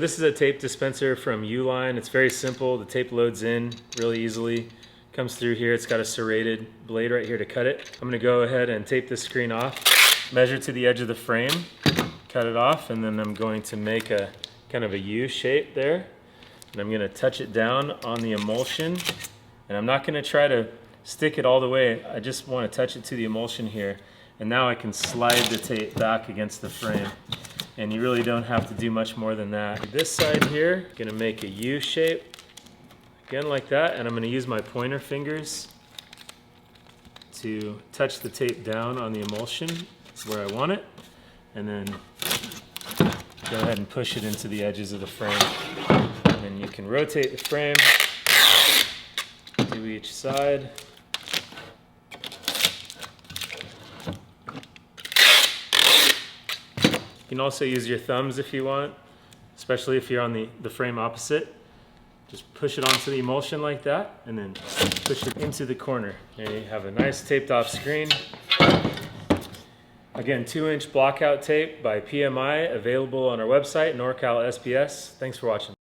This is a tape dispenser from Uline. It's very simple. The tape loads in really easily. Comes through here. It's got a serrated blade right here to cut it. I'm going to go ahead and tape this screen off, measure to the edge of the frame, cut it off, and then I'm going to make a kind of a U shape there. And I'm going to touch it down on the emulsion. And I'm not going to try to stick it all the way. I just want to touch it to the emulsion here. And now I can slide the tape back against the frame. And you really don't have to do much more than that. This side here, I'm gonna make a U shape, again like that, and I'm gonna use my pointer fingers to touch the tape down on the emulsion where I want it, and then go ahead and push it into the edges of the frame. And then you can rotate the frame, do each side. You can also use your thumbs if you want, especially if you're on the frame opposite. Just push it onto the emulsion like that, and then push it into the corner. And you have a nice taped off screen. Again, 2-inch blockout tape by PMI, available on our website, NorCal SPS. Thanks for watching.